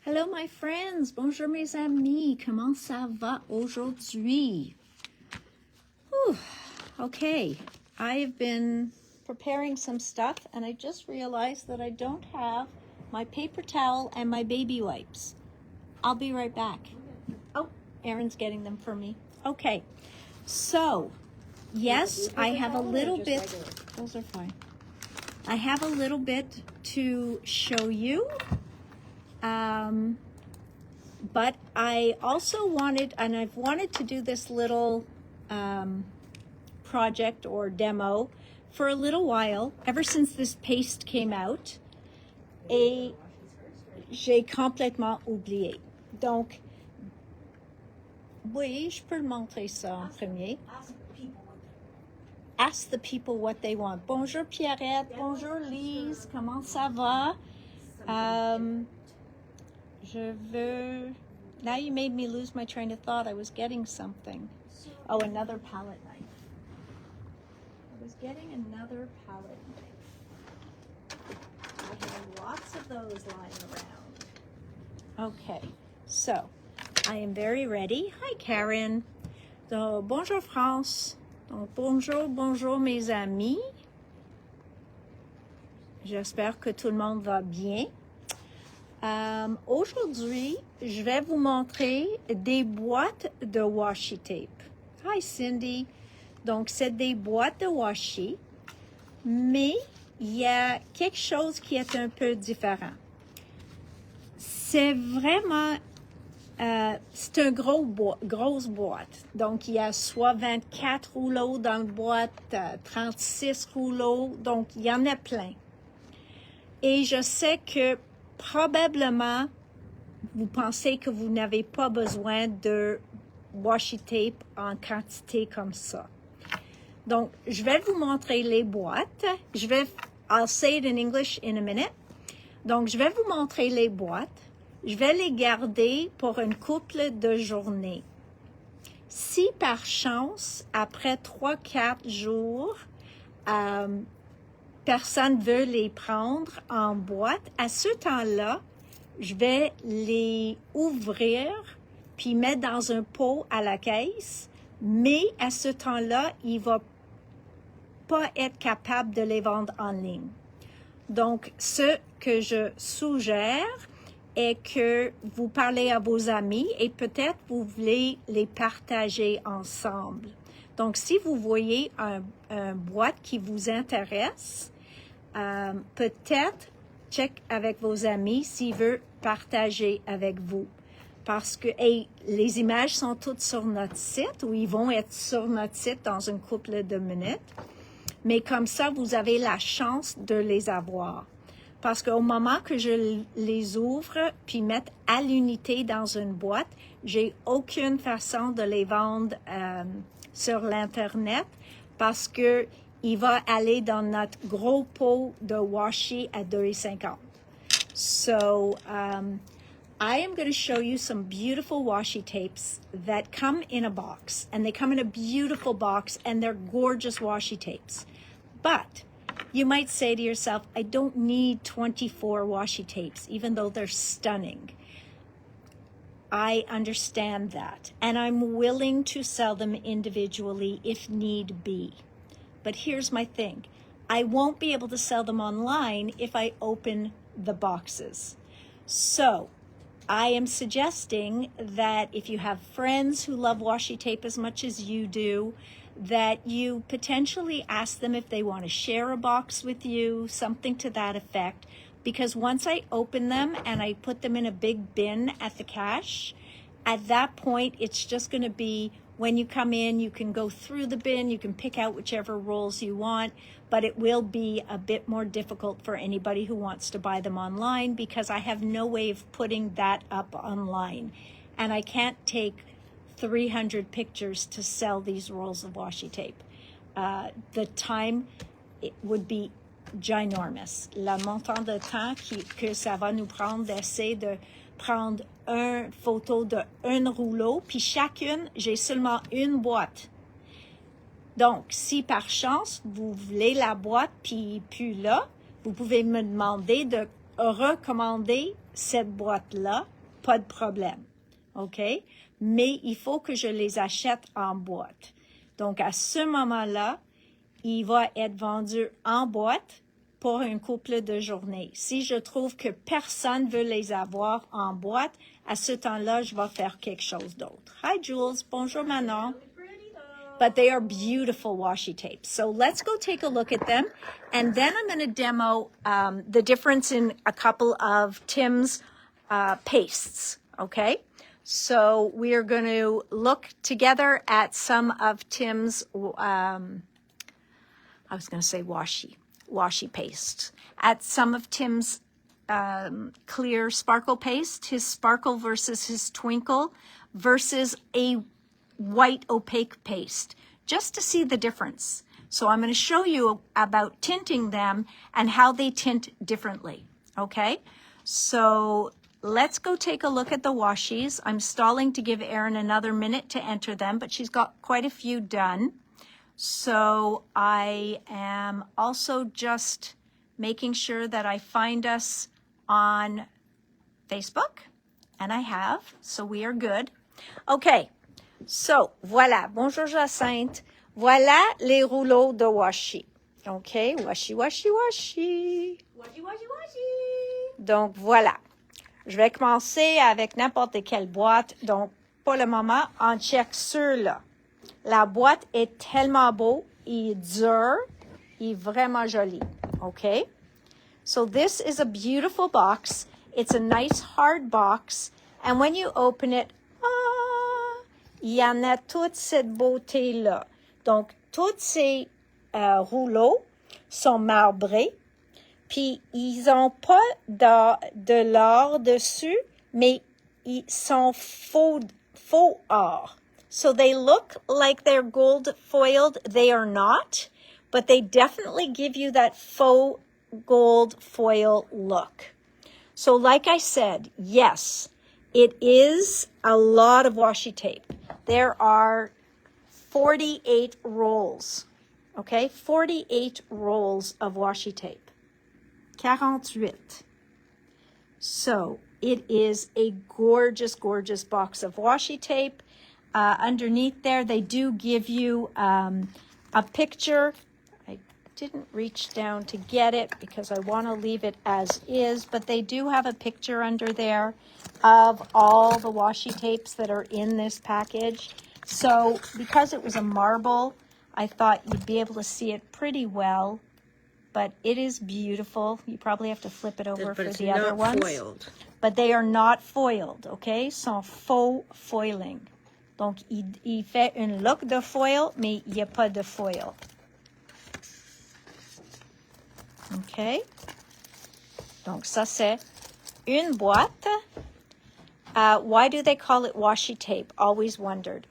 Hello my friends, bonjour mes amis, comment ça va aujourd'hui? Okay, I've been preparing some stuff and I just realized that I don't have my paper towel and my baby wipes. I'll be right back. Oh, Erin's getting them for me. Okay, so yes, I have a little bit, those are fine. I have a little bit to show you. But I also wanted, and I've wanted to do this little project or demo for a little while, ever since this paste came out, et j'ai complètement oublié. Donc, oui, je peux le montrer ça en premier. Ask the people what they want. Bonjour Pierrette, bonjour Lise, comment ça va? Je veux... Now you made me lose my train of thought. I was getting something. Oh, another palette knife. I was getting another palette knife. I have lots of those lying around. Okay, so I am very ready. Hi, Karen. So, bonjour, France. Donc, bonjour, mes amis. J'espère que tout le monde va bien. Aujourd'hui, je vais vous montrer des boîtes de washi tape. Hi Cindy. Donc, c'est des boîtes de washi, mais il y a quelque chose qui est un peu différent. C'est vraiment, c'est une grosse boîte. Donc, il y a soit 24 rouleaux dans la boîte, 36 rouleaux, donc il y en a plein. Et je sais que probablement, vous pensez que vous n'avez pas besoin de washi tape en quantité comme ça. Donc, je vais vous montrer les boîtes. I'll say it in English in a minute. Donc, je vais vous montrer les boîtes. Je vais les garder pour une couple de journées. Si par chance, après 3-4 jours, personne veut les prendre en boîte, à ce temps-là, je vais les ouvrir puis mettre dans un pot à la caisse, mais à ce temps-là, il va pas être capable de les vendre en ligne. Donc, ce que je suggère est que vous parlez à vos amis et peut-être vous voulez les partager ensemble. Donc, si vous voyez un boîte qui vous intéresse, peut-être check avec vos amis s'ils veulent partager avec vous. Parce que les images sont toutes sur notre site ou ils vont être sur notre site dans une couple de minutes. Mais comme ça, vous avez la chance de les avoir. Parce qu'au moment que je les ouvre puis mettre à l'unité dans une boîte, j'ai aucune façon de les vendre sur l'Internet parce que il va aller dans notre gros pot de washi à 2,50. So, I am going to show you some beautiful washi tapes that come in a box. And they come in a beautiful box and they're gorgeous washi tapes. But you might say to yourself, I don't need 24 washi tapes, even though they're stunning. I understand that. And I'm willing to sell them individually if need be. But here's my thing. I won't be able to sell them online if I open the boxes. So I am suggesting that if you have friends who love washi tape as much as you do, that you potentially ask them if they want to share a box with you, something to that effect. Because once I open them and I put them in a big bin at the cash, at that point, it's just going to be when you come in, you can go through the bin, you can pick out whichever rolls you want, but it will be a bit more difficult for anybody who wants to buy them online because I have no way of putting that up online. And I can't take 300 pictures to sell these rolls of washi tape. The time, it would be ginormous. Le montant de temps que ça va nous prendre d'essayer de prendre une photo de un rouleau, puis chacune, j'ai seulement une boîte. Donc, si par chance, vous voulez la boîte, puis là, vous pouvez me demander de recommander cette boîte-là, pas de problème. OK? Mais il faut que je les achète en boîte. Donc, à ce moment-là, il va être vendu en boîte pour un couple de journées. Si je trouve que personne veut les avoir en boîte, à ce temps-là, je vais faire quelque chose d'autre. Hi, Jules. Bonjour, Manon. But they are beautiful washi tapes. So let's go take a look at them. And then I'm going to demo the difference in a couple of Tim's pastes. Okay? So we are going to look together at some of Tim's, I was going to say washi paste. At some of Tim's clear sparkle paste, his sparkle versus his twinkle versus a white opaque paste, just to see the difference. So I'm going to show you about tinting them and how they tint differently. Okay? So let's go take a look at the washies. I'm stalling to give Erin another minute to enter them, but she's got quite a few done. So I am also just making sure that I find us on Facebook, and I have, so we are good. Okay, so voilà, bonjour Jacinthe. Voilà les rouleaux de washi. OK, washi, washi, washi. Washi, washi, washi. Donc voilà, je vais commencer avec n'importe quelle boîte. Donc pour le moment, on check ceux-là. La boîte est tellement beau, il est dur, il est vraiment joli. Okay? So this is a beautiful box. It's a nice hard box. And when you open it, il y en a toute cette beauté-là. Donc, tous ces rouleaux sont marbrés. Puis, ils n'ont pas de l'or dessus, mais ils sont faux or. So they look like they're gold foiled. They are not, but they definitely give you that faux gold foil look. So like I said, yes, it is a lot of washi tape. There are 48 rolls, okay? 48 rolls of washi tape. 48. So it is a gorgeous, gorgeous box of washi tape. Underneath there, they do give you a picture. I didn't reach down to get it because I want to leave it as is, but they do have a picture under there of all the washi tapes that are in this package. So because it was a marble, I thought you'd be able to see it pretty well, but it is beautiful. You probably have to flip it over for the other ones. Foiled. But they are not foiled, okay? Sont faux foiling. Donc, il fait un look de foil, mais il n'y a pas de foil. OK? Donc, ça, c'est une boîte. Why do they call it washi tape? Always wondered.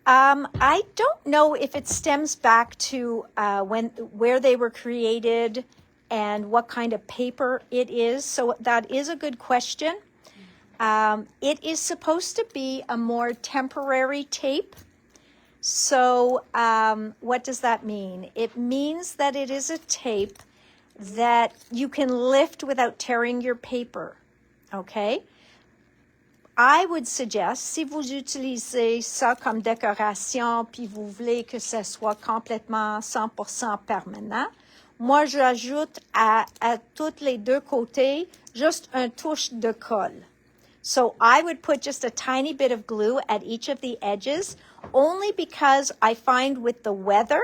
I don't know if it stems back to where they were created and what kind of paper it is. So that is a good question. It is supposed to be a more temporary tape. So what does that mean? It means that it is a tape that you can lift without tearing your paper. Okay? I would suggest, si vous utilisez ça comme décoration, puis vous voulez que ça soit complètement 100% permanent, moi, j'ajoute à tous les deux côtés juste un touche de colle. So I would put just a tiny bit of glue at each of the edges, only because I find with the weather,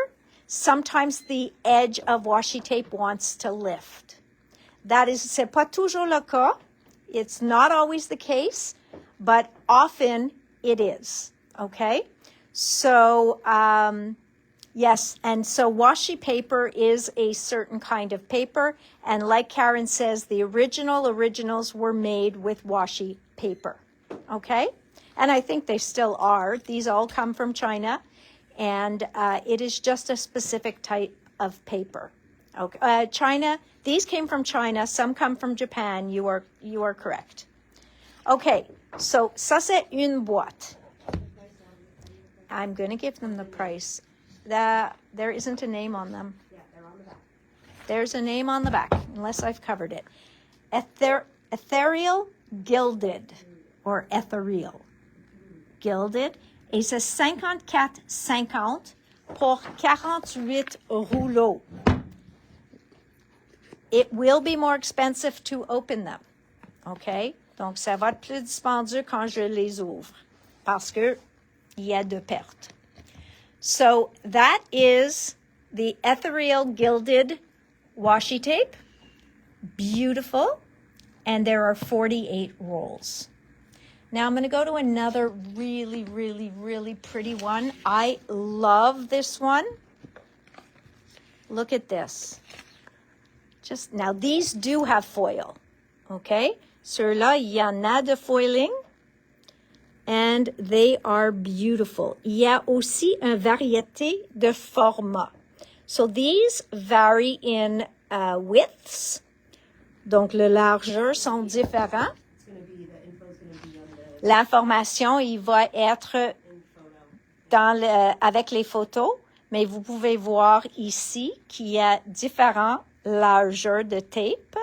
sometimes the edge of washi tape wants to lift. C'est pas toujours le cas. It's not always the case, but often it is, okay? So, yes, and so washi paper is a certain kind of paper, and like Karen says, the originals were made with washi paper, okay? And I think they still are. These all come from China, and it is just a specific type of paper. Okay, China, these came from China, some come from Japan, you are correct. Okay, so ça c'est une boîte. I'm going to give them the price. There isn't a name on them. Yeah, they're on the back. There's a name on the back, unless I've covered it. ethereal gilded, or ethereal gilded. Et c'est 54,50 pour 48 rouleaux. It will be more expensive to open them. OK? Donc, ça va être plus dispendieux quand je les ouvre parce que il y a de pertes. So, that is the ethereal gilded washi tape. Beautiful. And there are 48 rolls. Now, I'm going to go to another really, really, really pretty one. I love this one. Look at this. Now, these do have foil, okay? Ceux-là, il y en a de foiling, and they are beautiful. Il y a aussi une variété de formats. So, these vary in widths. Donc, le largeur sont différents. L'information, il va être avec les photos, mais vous pouvez voir ici qu'il y a différents largeur de tape,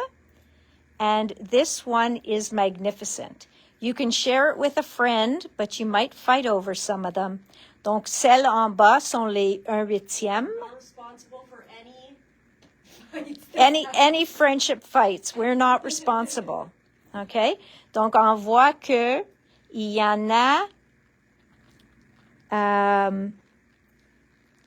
and this one is magnificent. You can share it with a friend, but you might fight over some of them. Donc, celles en bas sont les 1/8. Not responsible for any friendship fights. We're not responsible. Okay? Donc, on voit que il y en a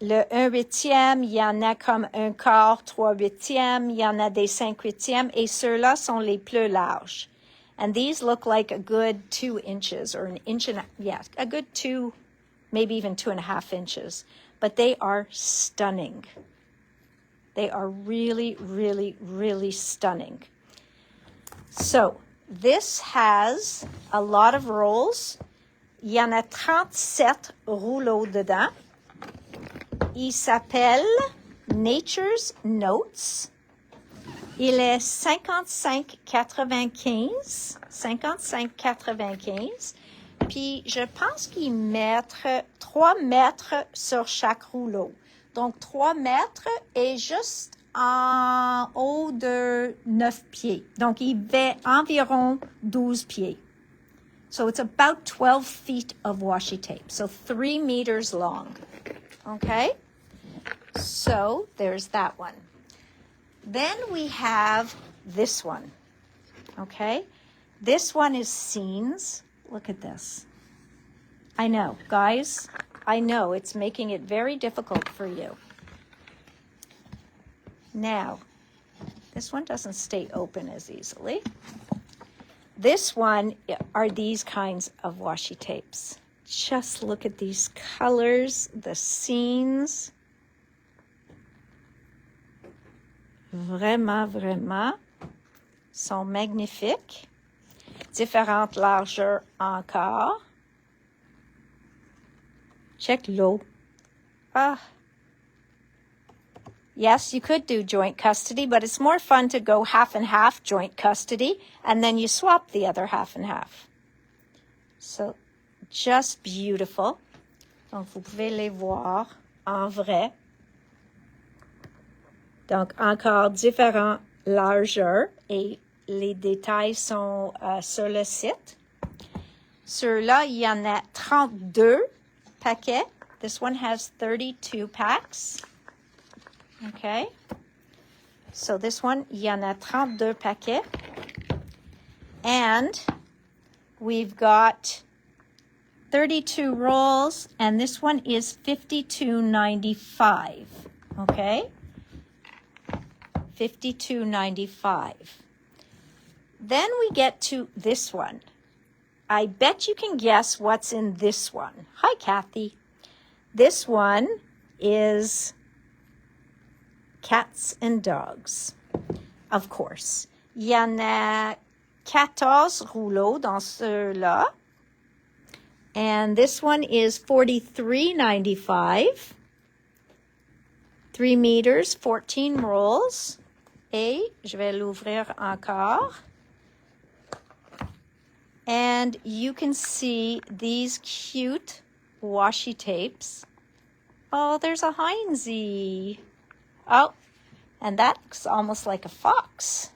le 1/8, il y en a comme 1/4, 3/8, il y en a des 5/8, et ceux-là sont les plus larges. And these look like a good 2 inches, or an inch and a good 2, maybe even 2.5 inches. But they are stunning. They are really, really, really stunning. So, this has a lot of rolls. Il y en a 37 rouleaux dedans. Il s'appelle Nature's Notes. Il est 55,95. 55,95. Puis, je pense qu'ils mettent 3 mètres sur chaque rouleau. Donc, 3 mètres est juste en haut de 9 pieds. Donc, il fait environ 12 pieds. So, it's about 12 feet of washi tape. So, 3 meters long. Okay? So, there's that one. Then we have this one. Okay? This one is scenes. Look at this. I know, guys. I know it's making it very difficult for you. Now, this one doesn't stay open as easily. This one are these kinds of washi tapes. Just look at these colors, the scenes. Vraiment, vraiment, sont magnifiques. Différentes largeurs encore. Check l'eau. Ah. Yes, you could do joint custody, but it's more fun to go half and half joint custody, and then you swap the other half and half. So, just beautiful. Donc, vous pouvez les voir en vrai. Donc, encore différentes largeurs et les détails sont sur le site. Ceux-là, il y en a 32 paquets. This one has 32 packs. Okay. So this one, il y en a 32 paquets. And we've got 32 rolls, and this one is $52.95. Okay? $52.95. Then we get to this one. I bet you can guess what's in this one. Hi, Kathy. This one is cats and dogs, of course. Il y en a 14 rouleaux dans ceux-là. And this one is $43.95. 3 meters, 14 rolls. Et je vais l'ouvrir encore. And you can see these cute washi tapes. Oh, there's a Heinzie. Oh, and that looks almost like a fox.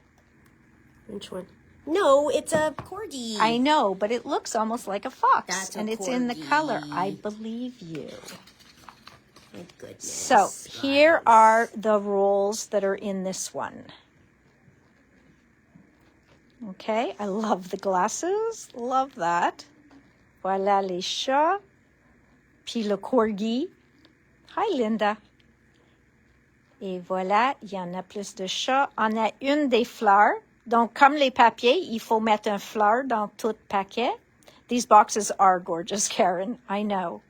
Which one? No, it's a corgi. I know, but it looks almost like a fox. That's a and it's in the corgi. color. I believe you. Thank goodness. So here are the rolls that are in this one. Okay, I love the glasses. Love that. Voilà les chats. Puis le corgi. Hi, Linda. Et voilà, il y en a plus de chats. On a une des fleurs. Donc, comme les papiers, il faut mettre un fleur dans tout paquet. These boxes are gorgeous, Karen. I know.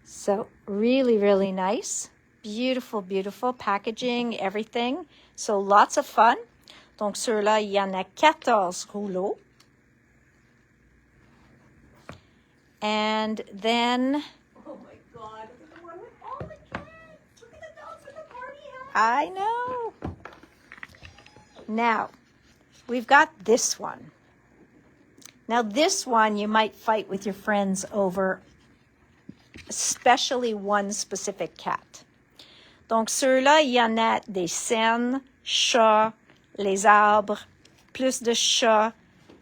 So, really, really nice. Beautiful, beautiful packaging, everything. So, lots of fun. Donc, ceux-là, il y en a 14 rouleaux. And then... Oh my God, look at the one with all the cats. Look at the dogs with the party hat. I know. Now, we've got this one. Now, this one you might fight with your friends over, especially one specific cat. Donc, ceux-là, il y en a des scènes, chats, les arbres, plus de chats,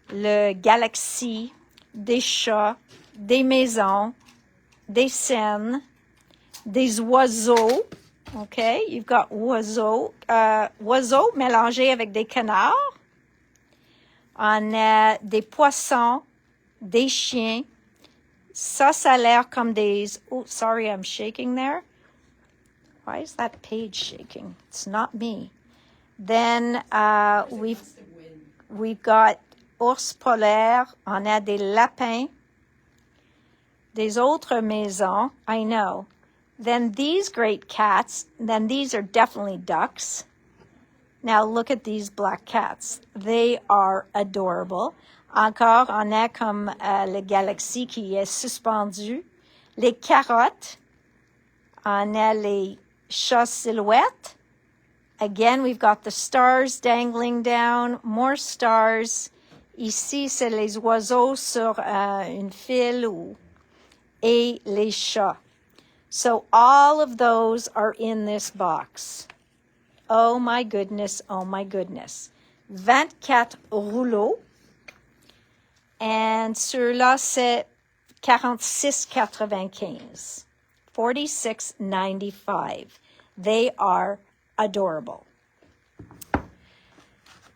le galaxie, des chats, des maisons, des scènes, des oiseaux. Okay, you've got oiseaux mélangés avec des canards. On a des poissons, des chiens. Ça a l'air comme des... Oh, sorry, I'm shaking there. Why is that page shaking? It's not me. Then we've got ours polaires. On a des lapins. Des autres maisons. I know. Then these great cats, then these are definitely ducks. Now look at these black cats. They are adorable. Encore, on a comme le galaxie qui est suspendu. Les carottes. On a les chats silhouettes. Again, we've got the stars dangling down. More stars. Ici, c'est les oiseaux sur une file. Et les chats. So all of those are in this box. Oh my goodness, oh my goodness. 24 rouleaux. And ceux-là, c'est 46,95. 46,95. They are adorable.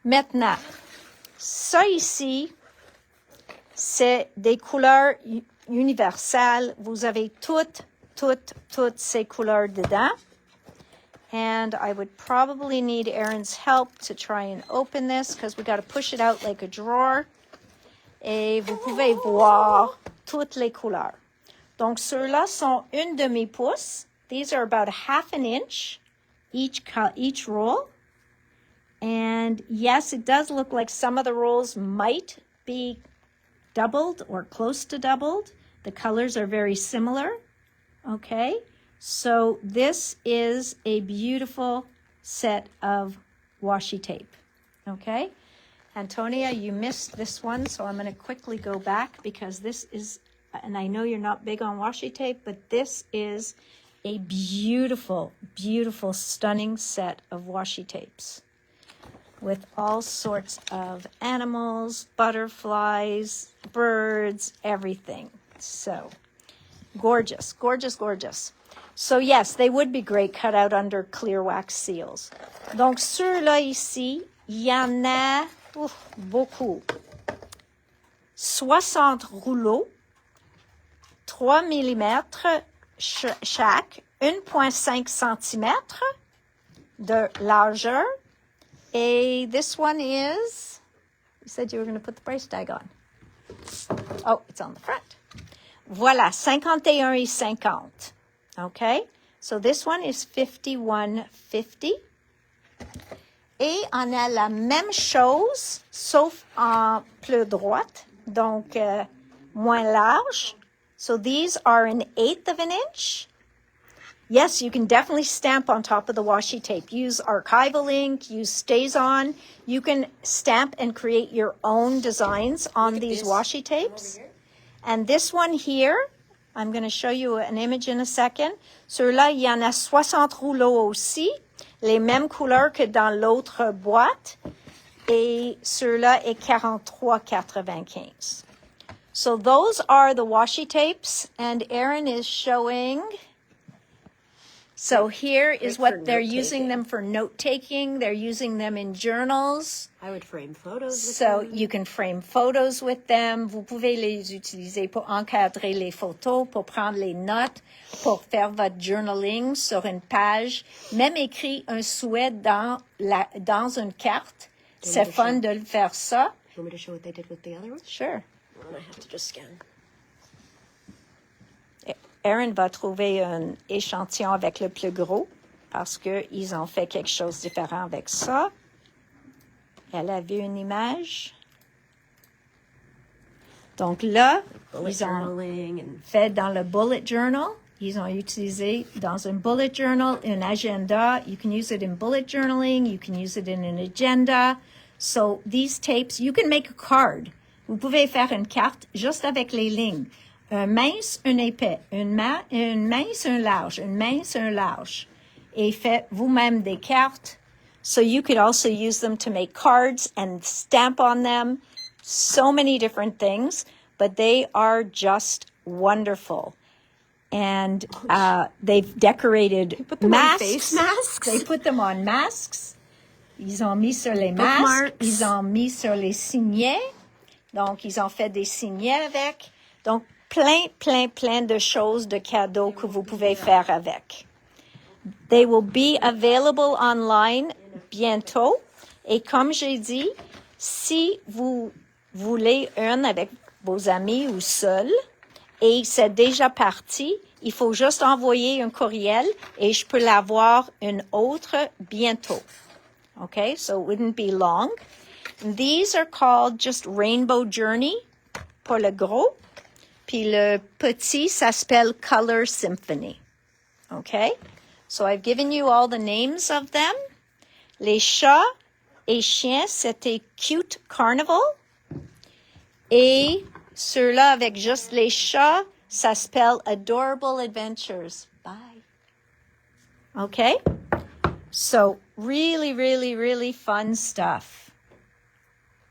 Maintenant, ça ici, c'est des couleurs universelles. Vous avez toutes ces couleurs dedans. And I would probably need Erin's help to try and open this because we got to push it out like a drawer. Et vous pouvez voir toutes les couleurs. Donc, ceux-là sont une demi-pouce. These are about 1/2 inch each roll. And yes, it does look like some of the rolls might be doubled or close to doubled. The colors are very similar. Okay, so this is a beautiful set of washi tape. Okay, Antonia, you missed this one, so I'm going to quickly go back because this is, and I know you're not big on washi tape, but this is a beautiful, beautiful, stunning set of washi tapes with all sorts of animals, butterflies, birds, everything. So gorgeous, gorgeous, gorgeous. So yes, they would be great cut out under clear wax seals. Donc ceux-là ici, il y en a beaucoup. 60 rouleaux, 3 mm chaque, 1,5 cm de largeur. And this one is, you said you were going to put the price tag on. Oh, it's on the front. Voilà, 51,50. Okay, so this one is 51.50. Et on a la même chose, sauf en plus droite, donc moins large. So these are 1/8 of an inch. Yes, you can definitely stamp on top of the washi tape. Use archival ink, use StazOn. You can stamp and create your own designs on these washi tapes. And this one here, I'm going to show you an image in a second. Ceux-là, il y en a 60 rouleaux aussi. les mêmes couleurs que dans l'autre boîte. Et ceux-là est 43,95. So those are the washi tapes, and Erin is showing. So here is what they're using them for note-taking. They're using them in journals. I would frame photos with So them. you can frame photos with them. Vous pouvez les utiliser pour encadrer les photos, pour prendre les notes, pour faire votre journaling sur une page. Même écrire un souhait dans une carte. C'est fun de le faire ça. You want me to show what they did with the other ones? Sure. Well, I have to just scan. Erin va trouver un échantillon avec le plus gros parce qu'ils ont fait quelque chose de différent avec ça. Elle a vu une image. Donc là, ils ont fait dans le bullet journal. Ils ont utilisé dans un bullet journal, un agenda. You can use it in bullet journaling. You can use it in an agenda. So these tapes, you can make a card. Vous pouvez faire une carte juste avec les lignes. Un mince, un épais, une mince, un large, une mince, un large. Et faites vous-même des cartes. So you could also use them to make cards and stamp on them. So many different things, but they are just wonderful. And they've decorated masks. Face masks. They put them on masks. Ils ont mis sur les masques. Ils ont mis sur les signets. Donc, ils ont fait des signets avec. Donc, plein de choses, de cadeaux que vous pouvez faire avec. They will be available online bientôt. Et comme j'ai dit, si vous voulez un avec vos amis ou seul, et c'est déjà parti, il faut juste envoyer un courriel et je peux l'avoir une autre bientôt. Okay, so it wouldn't be long. These are called just Rainbow Journey pour le gros. Puis le petit, ça s'appelle Color Symphony. Okay? So I've given you all the names of them. Les chats et chiens, c'était Cute Carnival. Et ceux-là avec juste les chats, ça s'appelle Adorable Adventures. Bye. Okay? So really fun stuff.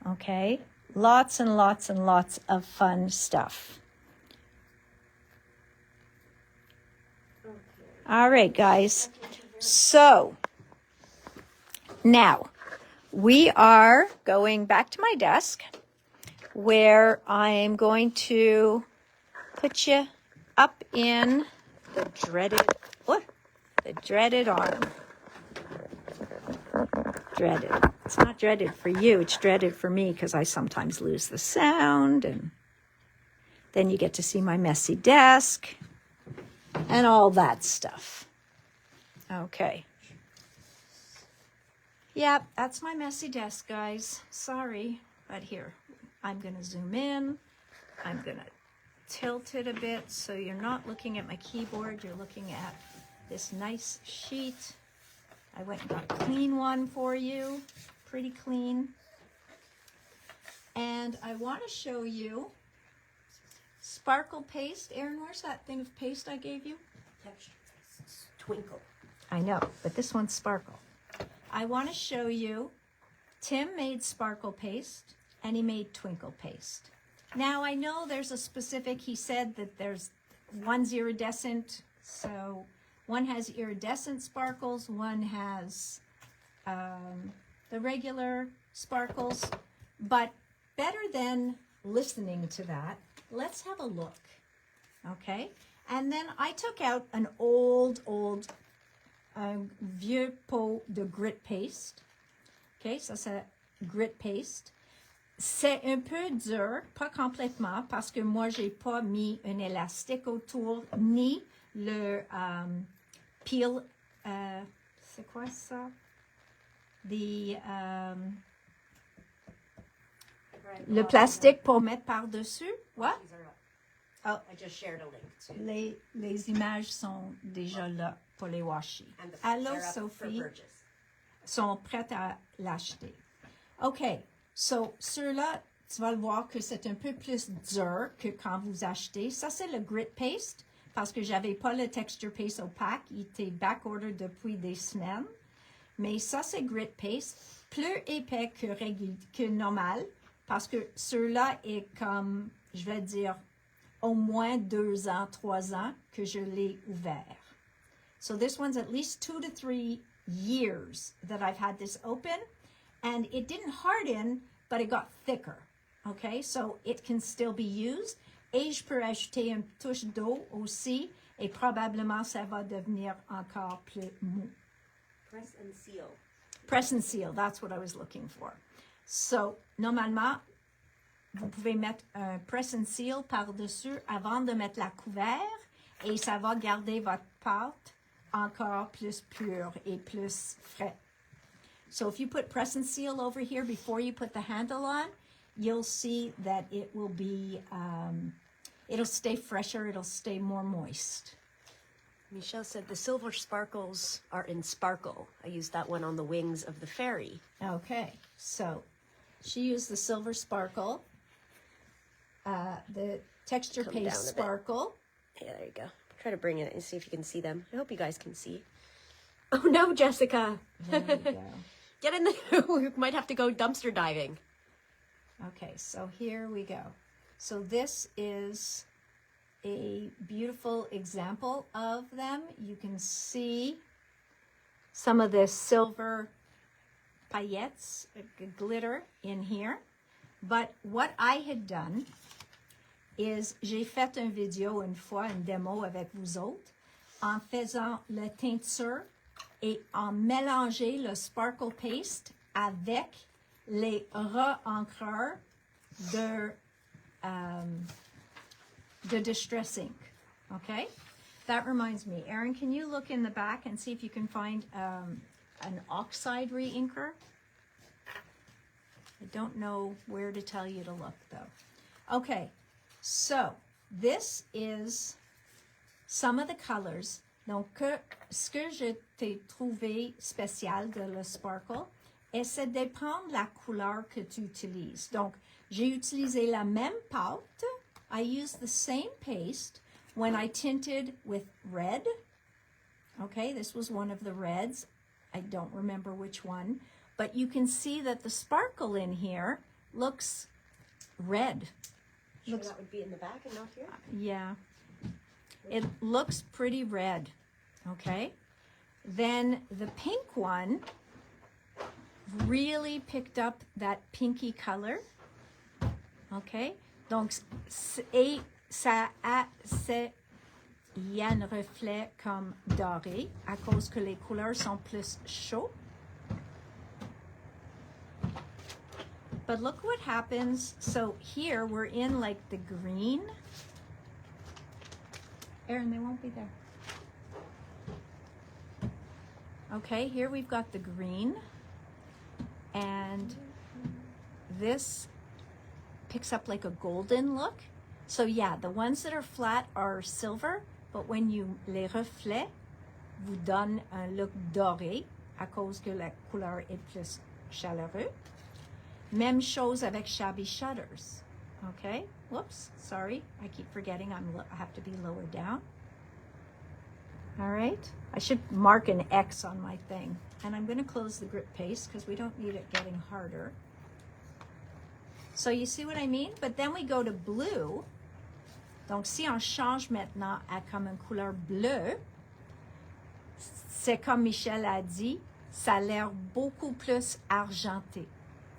Okay? Lots and lots of fun stuff. All right, guys. So, now, we are going back to my desk where I'm going to put you up in the dreaded arm. Dreaded. It's not dreaded for you. It's dreaded for me because I sometimes lose the sound, and then you get to see my messy desk and all that stuff. Okay. Yep, that's my messy desk, guys. Sorry, but here, I'm going to zoom in. I'm going to tilt it a bit so you're not looking at my keyboard. You're looking at this nice sheet. I went and got a clean one for you. Pretty clean. And I want to show you sparkle paste. Erin, where's that thing of paste I gave you? Texture. Twinkle. I know, but this one's sparkle. I want to show you, Tim made sparkle paste, and he made twinkle paste. Now, I know there's a specific, he said that one's iridescent, so one has iridescent sparkles, one has the regular sparkles, but better than listening to that, let's have a look, okay? And then I took out an old vieux pot de grit paste. OK, ça c'est grit paste. C'est un peu dur, pas complètement, parce que moi, j'ai pas mis un élastique autour, ni le peel, c'est quoi ça? Le plastique pour mettre par-dessus. What? Oh, I just shared a link to. Les images sont déjà là pour les washi. Allô, Sophie. Sont prêtes à l'acheter. OK. So, ceux-là, tu vas le voir que c'est un peu plus dur que quand vous achetez. Ça, c'est le grit paste parce que j'avais pas le texture paste opaque. Il était back-order depuis des semaines. mais ça c'est grit paste, plus épais que normal, parce que ceux-là est comme, je vais dire, au moins 2 ans, 3 ans que je l'ai ouvert. So this one's at least 2 to 3 years that I've had this open, and it didn't harden, but it got thicker. Okay, so it can still be used. Et je peux ajouter une touche d'eau aussi, et probablement ça va devenir encore plus mou. Press and seal. Press and seal, that's what I was looking for. So, normalement, vous pouvez mettre un press and seal par-dessus avant de mettre la couvert, et ça va garder votre pâte encore plus pure et plus frais. So if you put press and seal over here before you put the handle on, you'll see that it will be, it'll stay fresher, it'll stay more moist. Michelle said the silver sparkles are in sparkle. I used that one on the wings of the fairy. Okay, so she used the silver sparkle, the texture Come down a paste bit. sparkle. Yeah, there you go. Try to bring it and see if you can see them. I hope you guys can see. Oh no, Jessica. There you go. Get in there. We might have to go dumpster diving. Okay, so here we go. So this is a beautiful example of them. You can see some of the silver paillettes, glitter in here. But what I had done is j'ai fait un vidéo une fois, une démo avec vous autres, en faisant la teinture et en mélanger le sparkle paste avec les re-encreurs de Distress Ink. Okay? That reminds me. Erin, can you look in the back and see if you can find an oxide re-inker? I don't know where to tell you to look, though. Okay, so this is some of the colors. Donc, ce que je t'ai trouvé spécial de le sparkle, et ça dépend de la couleur que tu utilises. Donc, j'ai utilisé la même pâte. I used the same paste when I tinted with red. Okay, this was one of the reds. I don't remember which one. But you can see that the sparkle in here looks red. Sure that would be in the back and not here? Yeah. It looks pretty red. Okay. Then the pink one really picked up that pinky color. Okay. Donc, et ça il y a un reflet comme doré à cause que les couleurs sont plus chaudes. But look what happens. So here we're in like the green. Erin, they won't be there. Okay, here we've got the green. And this picks up like a golden look. So yeah, the ones that are flat are silver, but when you les reflets vous donne un look doré à cause que la couleur est plus chaleureux. Même chose avec Shabby Shutters. Okay, whoops, sorry. I keep forgetting I have to be lower down. All right, I should mark an X on my thing. And I'm going to close the grip paste because we don't need it getting harder. So you see what I mean? But then we go to blue. Donc si on change maintenant à comme une couleur bleue, c'est comme Michel a dit, ça a l'air beaucoup plus argenté.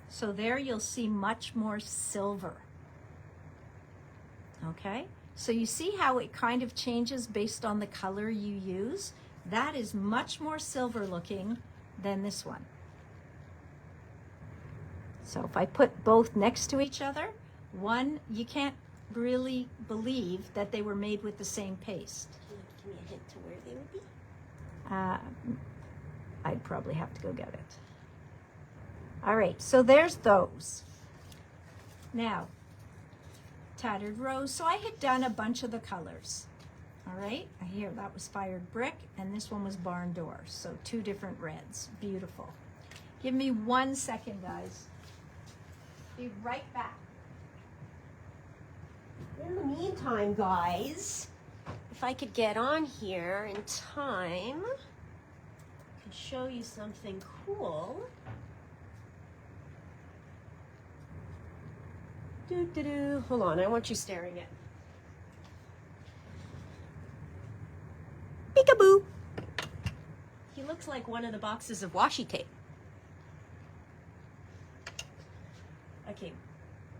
So there you'll see much more silver. Okay? So you see how it kind of changes based on the color you use? That is much more silver looking than this one. So if I put both next to each other, one, you can't really believe that they were made with the same paste. Can you give me a hint to where they would be? I'd probably have to go get it. All right, so there's those. Now, Tattered Rose. So I had done a bunch of the colors. All right, here that was Fired Brick, and this one was Barn Door. So 2 different reds. Beautiful. Give me 1 second, guys. Be right back. In the meantime, guys, if I could get on here in time. could show you something cool. Hold on, I want you staring at. Peekaboo! He looks like one of the boxes of washi tape. Ok,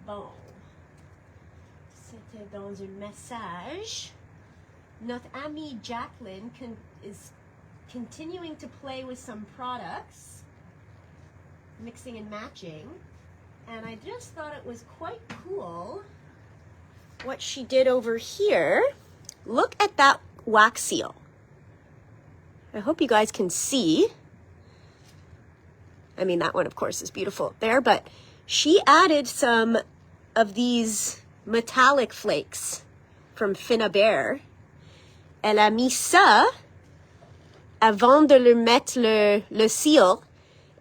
bon. C'était dans un message. Notre amie Jacqueline is continuing to play with some products, mixing and matching. And I just thought it was quite cool what she did over here. Look at that wax seal. I hope you guys can see. I mean, that one, of course, is beautiful up there, but she added some of these metallic flakes from Finabert. Elle a mis ça avant de le mettre le seal.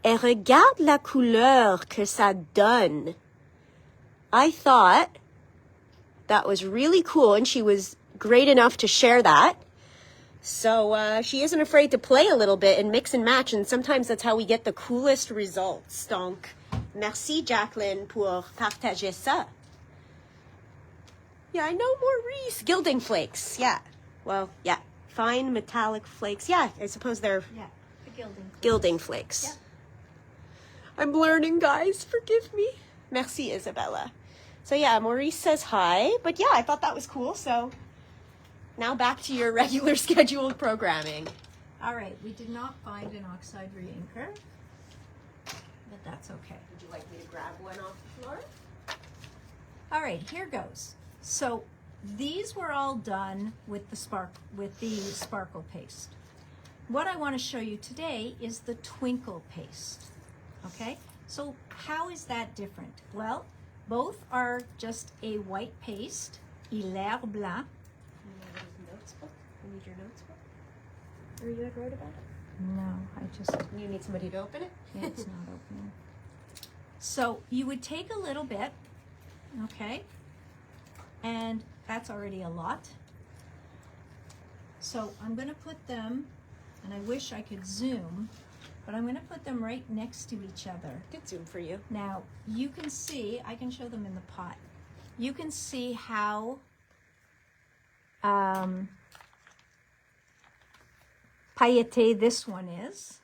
Et regarde la couleur que ça donne. I thought that was really cool, and she was great enough to share that. So she isn't afraid to play a little bit and mix and match, and sometimes that's how we get the coolest results. Donc, merci Jacqueline pour partager ça. Yeah, I know Maurice. Gilding flakes, yeah. Well, yeah, fine metallic flakes. Yeah, I suppose they're the gilding flakes. Yeah. I'm learning, guys. Forgive me. Merci, Isabella. So yeah, Maurice says hi. But yeah, I thought that was cool. So now back to your regular scheduled programming. All right, we did not find an oxide reinker, but that's okay. Would you like me to grab one off the floor? All right, here goes. So these were all done with the sparkle paste. What I want to show you today is the twinkle paste. Okay, so how is that different? Well, both are just a white paste, hilaire blanc. You need your notes book? Or you had wrote about it? No, I just... You need somebody to open it? Yeah, it's not opening. So you would take a little bit, okay, and that's already a lot. So I'm going to put them, and I wish I could zoom, but I'm going to put them right next to each other. Did zoom for you. Now, you can see, I can show them in the pot. You can see how pailleté this one is.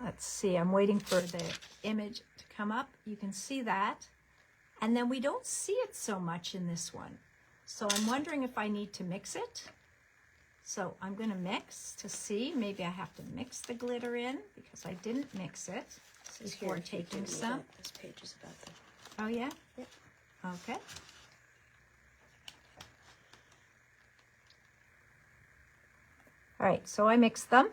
Let's see, I'm waiting for the image to come up. You can see that. And then we don't see it so much in this one. So I'm wondering if I need to mix it. So I'm going to mix to see. Maybe I have to mix the glitter in because I didn't mix it before taking some. This page is about them. Oh, yeah? Yep. Okay. All right, so I mixed them.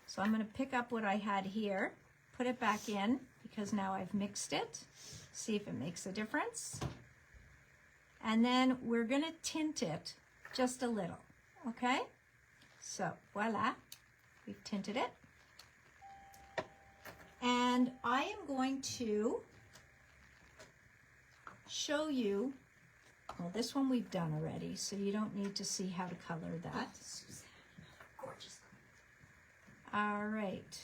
So I'm going to pick up what I had here, put it back in because now I've mixed it. See if it makes a difference. And then we're going to tint it just a little. Okay, so voila, we've tinted it. And I am going to show you, well, this one we've done already, so you don't need to see how to color that. Gorgeous. All right,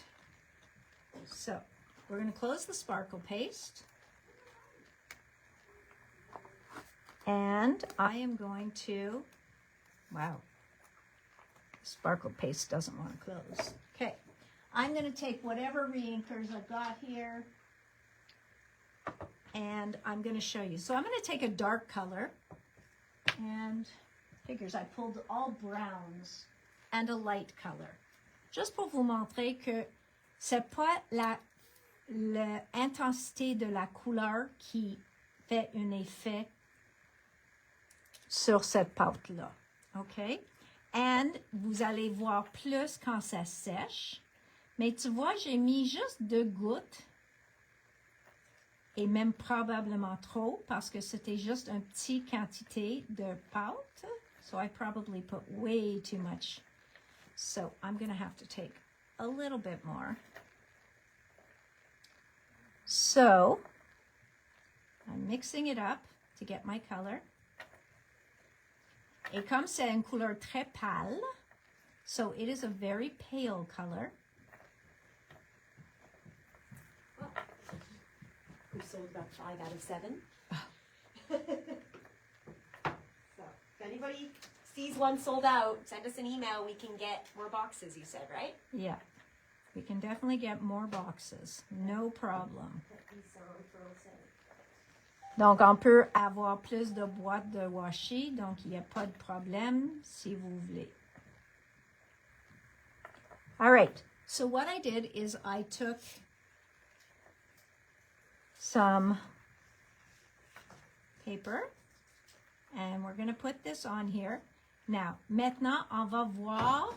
so we're going to close the sparkle paste. And I am going to, wow. Sparkle paste doesn't want to close. Okay, I'm going to take whatever reinkers I've got here and I'm going to show you. So I'm going to take a dark color and figures I pulled all browns and a light color. Juste pour vous montrer que c'est pas l'intensité de la couleur qui fait un effet sur cette pâte-là. OK? And vous allez voir plus quand ça sèche. Mais tu vois, j'ai mis juste 2 gouttes. Et même probablement trop parce que c'était juste une petite quantité de pâte. So I probably put way too much. So I'm going to have to take a little bit more. So I'm mixing it up to get my color. Et comme c'est une couleur très pâle, So it is a very pale color. Well, we sold about 5 out of 7. So if anybody sees one sold out, send us an email. We can get more boxes, you said, right? Yeah, we can definitely get more boxes. No problem. Donc, on peut avoir plus de boîtes de washi, donc il n'y a pas de problème si vous voulez. All right, so what I did is I took some paper and we're going to put this on here. Now, maintenant, on va voir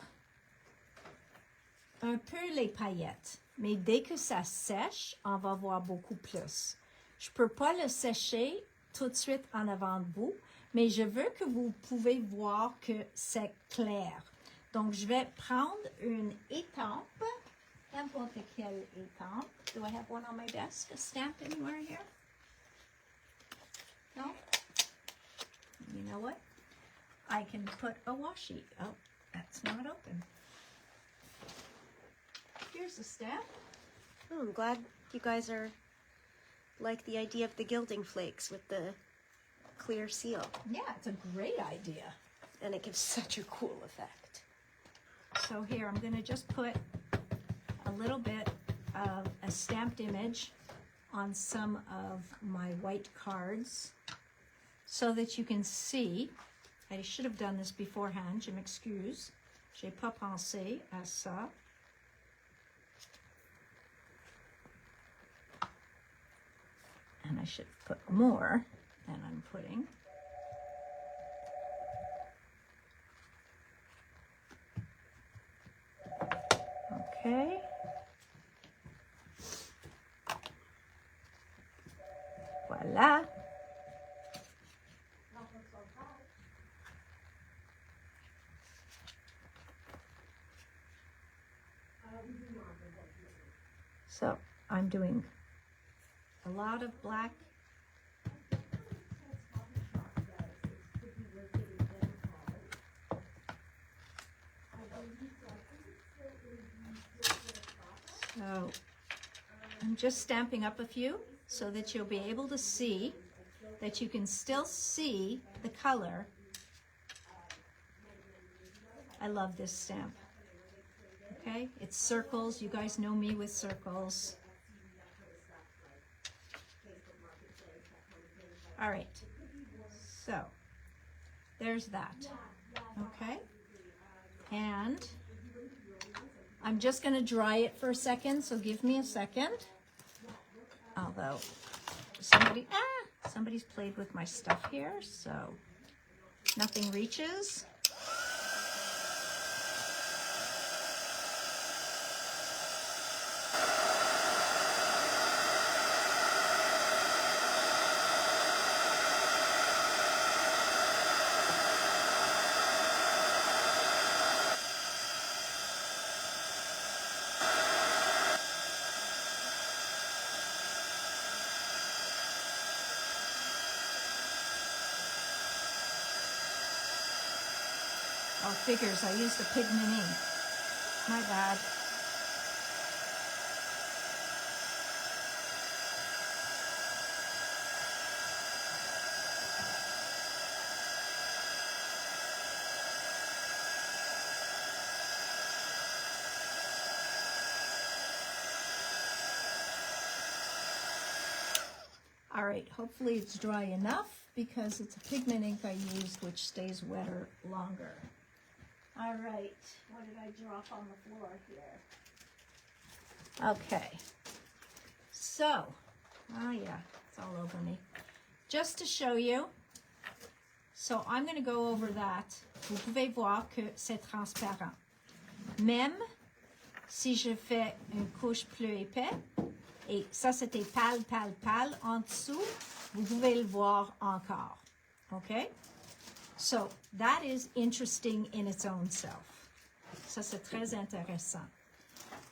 un peu les paillettes, mais dès que ça sèche, on va voir beaucoup plus. Je ne peux pas le sécher tout de suite en avant de vous, mais je veux que vous pouvez voir que c'est clair. Donc, je vais prendre une étampe, n'importe quelle étampe. Do I have one on my desk, a stamp anywhere here? No? You know what? I can put a washi. Oh, that's not open. Here's a stamp. Oh, I'm glad you guys are like the idea of the gilding flakes with the clear seal. Yeah, it's a great idea. And it gives such a cool effect. So here, I'm going to just put a little bit of a stamped image on some of my white cards so that you can see. I should have done this beforehand, je m'excuse. J'ai pas pensé à ça. And I should put more than I'm putting. Okay. Voila. So I'm doing a lot of black. So I'm just stamping up a few so that you'll be able to see that you can still see the color. I love this stamp. Okay, it's circles. You guys know me with circles. All right, so there's that. Okay, and I'm just going to dry it for a second, so give me a second. Although somebody's played with my stuff here, so nothing reaches. Oh, figures, I used a pigment ink. My bad. All right, hopefully it's dry enough because it's a pigment ink I used which stays wetter longer. All right, what did I drop on the floor here? Okay, so, oh yeah, it's all over me. Just to show you, so I'm going to go over that. Vous pouvez voir que c'est transparent. Même si je fais une couche plus épais, et ça c'était pâle, pâle, pâle en dessous, vous pouvez le voir encore. Okay? So, that is interesting in its own self. Ça, c'est très intéressant.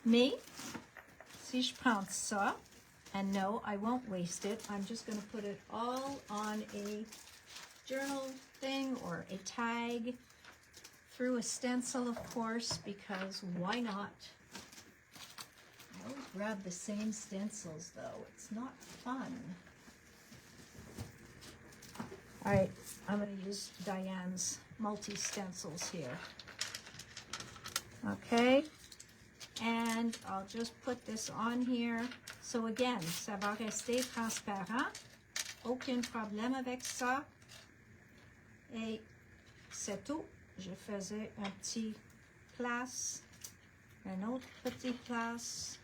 Mais, si je prends ça, and no, I won't waste it. I'm just going to put it all on a journal thing or a tag through a stencil, of course, because why not? I always grab the same stencils, though. It's not fun. All right, I'm going to use Diane's multi-stencils here. Okay, and I'll just put this on here. So again, ça va rester transparent. Aucun problème avec ça. Et c'est tout. Je faisais un petit place, un autre petit place.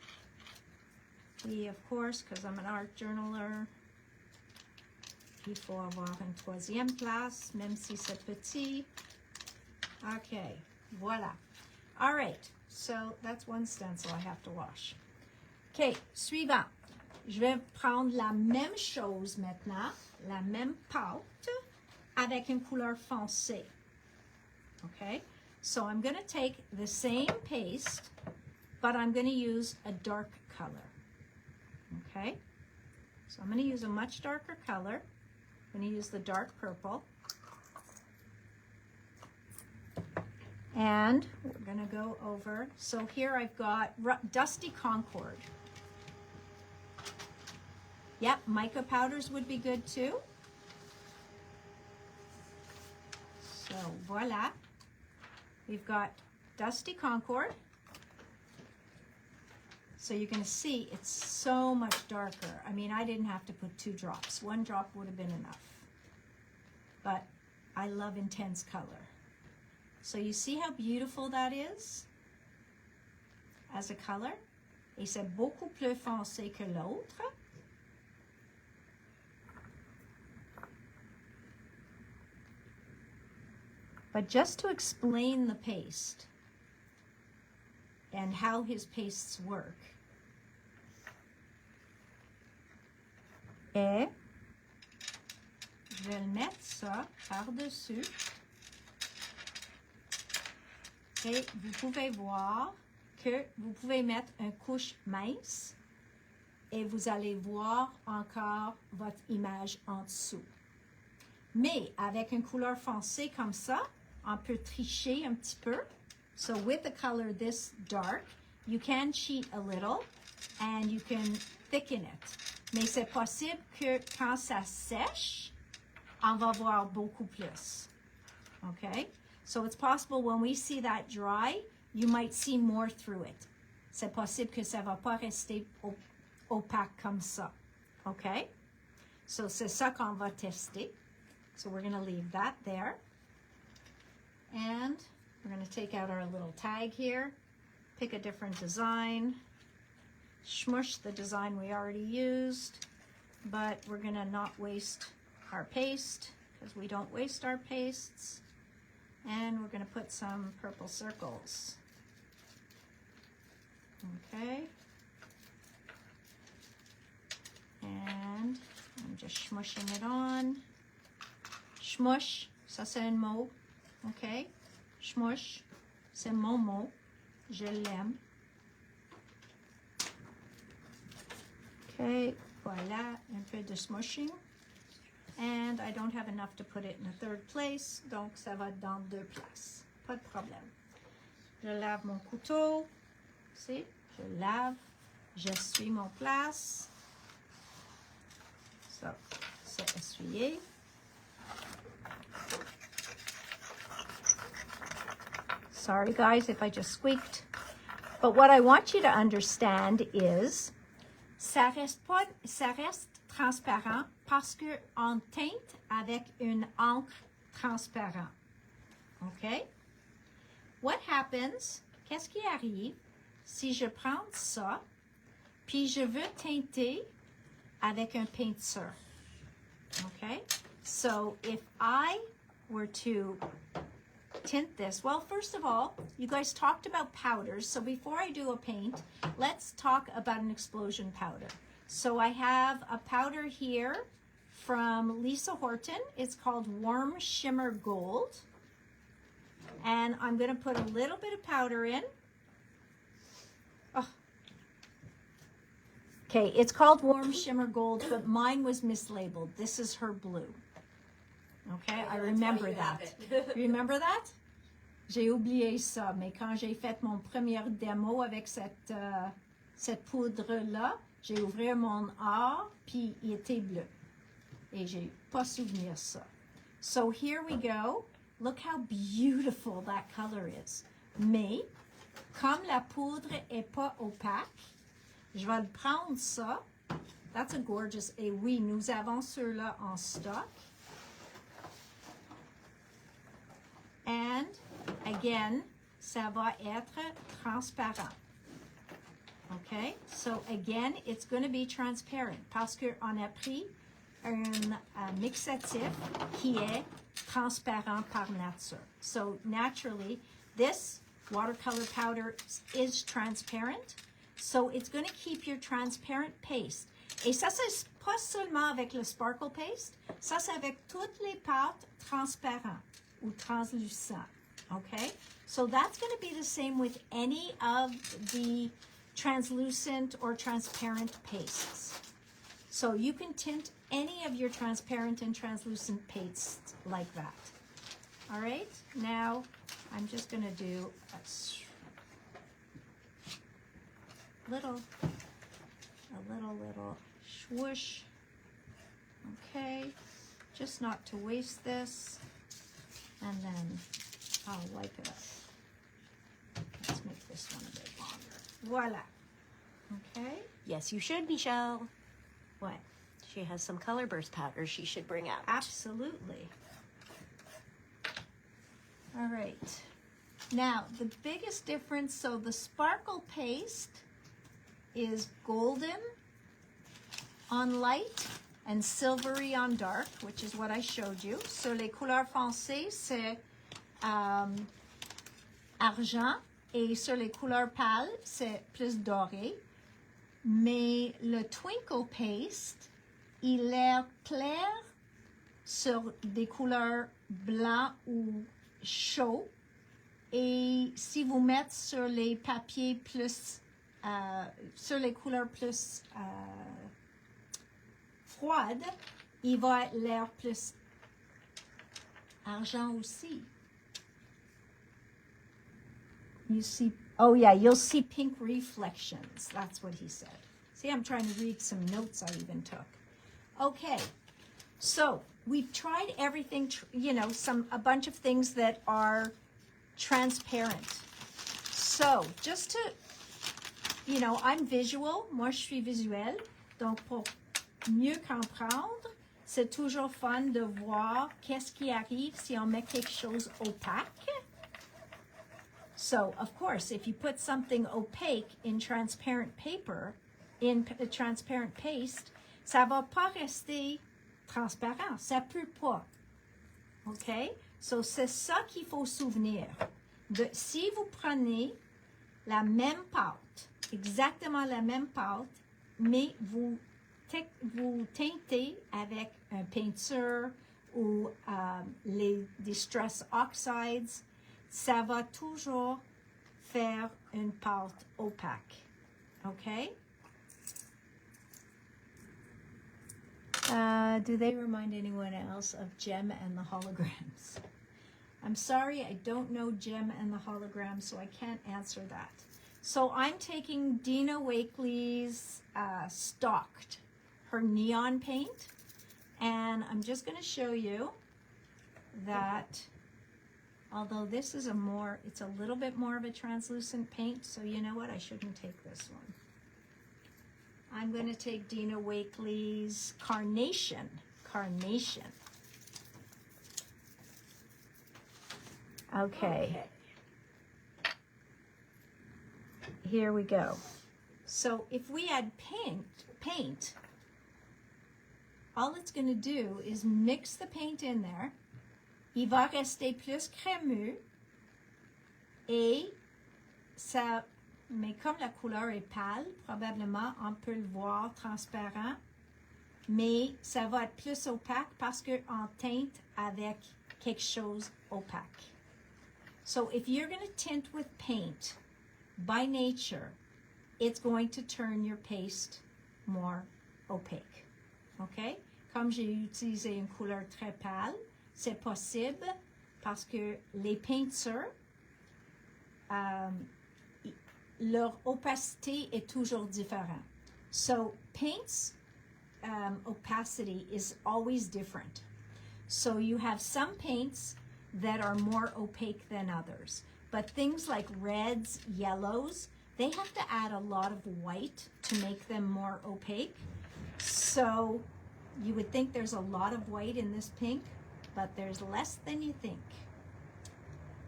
Oui, of course, because I'm an art journaler. Il faut avoir une troisième place, même si c'est petit. Okay, voilà. All right, so that's one stencil I have to wash. Okay, suivant. Je vais prendre la même chose maintenant, la même pâte, avec une couleur foncée. Okay, so I'm going to take the same paste, but I'm going to use a dark color. Okay, so I'm going to use a much darker color. I'm going to use the dark purple. And we're going to go over, so here I've got Dusty Concord. Yep, mica powders would be good too. So voila. We've got Dusty Concord. So you're going to see it's so much darker. I mean, I didn't have to put 2 drops. 1 drop would have been enough. But I love intense color. So you see how beautiful that is as a color? Et c'est beaucoup plus foncé que l'autre. But just to explain the paste and how his pastes work. Et je vais le mettre ça par-dessus. Et vous pouvez voir que vous pouvez mettre une couche mince et vous allez voir encore votre image en dessous. Mais avec une couleur foncée comme ça, on peut tricher un petit peu. So with a color this dark, you can cheat a little and you can thicken it. Mais c'est possible que quand ça sèche, on va voir beaucoup plus. Okay? So it's possible when we see that dry, you might see more through it. C'est possible que ça va pas rester opaque comme ça. Okay? So c'est ça qu'on va tester. So we're going to leave that there. And we're going to take out our little tag here, pick a different design, smush the design we already used, but we're going to not waste our paste because we don't waste our pastes. And we're going to put some purple circles. Okay. And I'm just smushing it on. Smush, ça c'est un mot. Okay. Smush, c'est mon mot. Je l'aime. Okay, voilà, un peu de smushing. And I don't have enough to put it in a third place, donc ça va dans 2 places. Pas de problème. Je lave mon couteau. See? Je lave. J'essuie mon place. So, c'est essuyé. Sorry guys if I just squeaked. But what I want you to understand is, ça reste transparent parce qu'on teinte avec une encre transparente. OK? What happens, qu'est-ce qui arrive si je prends ça, puis je veux teinter avec un peinture? OK? So if I were to tint this, well, first of all, you guys talked about powders. So before I do a paint, let's talk about an explosion powder. So I have a powder here from Lisa Horton. It's called Warm Shimmer Gold. And I'm going to put a little bit of powder in. Oh. Okay, it's called Warm Shimmer Gold, but mine was mislabeled. This is her blue. Okay, I remember that. Remember that? J'ai oublié ça, mais quand j'ai fait mon premier démo avec cette poudre-là, j'ai ouvert mon or, puis il était bleu. Et j'ai pas souvenir ça. So here we go. Look how beautiful that color is. Mais, comme la poudre est pas opaque, je vais le prendre ça. That's a gorgeous. Et oui, nous avons ceux-là en stock. And again, ça va être transparent. Okay? So again, it's going to be transparent parce qu'on a pris un mixatif qui est transparent par nature. So naturally, this watercolor powder is transparent. So it's going to keep your transparent paste. Et ça, c'est pas seulement avec le sparkle paste, ça, c'est avec toutes les pâtes transparentes ou translucentes. Okay? So that's going to be the same with any of the translucent or transparent pastes. So you can tint any of your transparent and translucent pastes like that. All right? Now, I'm just going to do a little swoosh. Okay, just not to waste this. And then I'll wipe it up. Let's make this one a bit longer. Voila. Okay. Yes, you should, Michelle. What? She has some color burst powder she should bring out. Absolutely. All right. Now, the biggest difference, so the sparkle paste is golden on light and silvery on dark, which is what I showed you. Sur les couleurs foncées, c'est argent, et sur les couleurs pâles, c'est plus doré. Mais le twinkle paste, il est clair sur des couleurs blancs ou chauds. Et si vous mettez sur les papiers plus, sur les couleurs plus froides, il va être l'air plus argent aussi. You see, oh yeah, you'll see pink reflections. That's what he said. See, I'm trying to read some notes I even took. Okay, so we've tried everything, you know, a bunch of things that are transparent. So, just to, you know, I'm visual. Moi, je suis visuelle. Donc, pour mieux comprendre, c'est toujours fun de voir qu'est-ce qui arrive si on met quelque chose opaque. So, of course, if you put something opaque in transparent paper, in transparent paste, ça va pas rester transparent. Ça peut pas. OK? So, c'est ça qu'il faut souvenir. Si vous prenez la même pâte, exactement la même pâte, mais vous teintez avec une peinture ou des stress oxides, ça va toujours faire une pâte opaque. OK? Do they remind anyone else of Gem and the Holograms? I'm sorry, I don't know Gem and the Holograms, so I can't answer that. So I'm taking Dina Wakely's Stocked, her neon paint, and I'm just going to show you that although this is it's a little bit more of a translucent paint, so you know what, I shouldn't take this one. I'm going to take Dina Wakely's Carnation. Okay. Here we go. So if we add paint, all it's going to do is mix the paint in there. Il va rester plus crémeux et ça, mais comme la couleur est pâle, probablement on peut le voir transparent, mais ça va être plus opaque parce qu'on teinte avec quelque chose opaque. So if you're going to tint with paint, by nature, it's going to turn your paste more opaque. Okay? Comme j'ai utilisé une couleur très pâle, c'est possible parce que les peintures leur opacité est toujours différente. So paint's opacity is always different. So you have some paints that are more opaque than others. But things like reds, yellows, they have to add a lot of white to make them more opaque. So you would think there's a lot of white in this pink, but there's less than you think.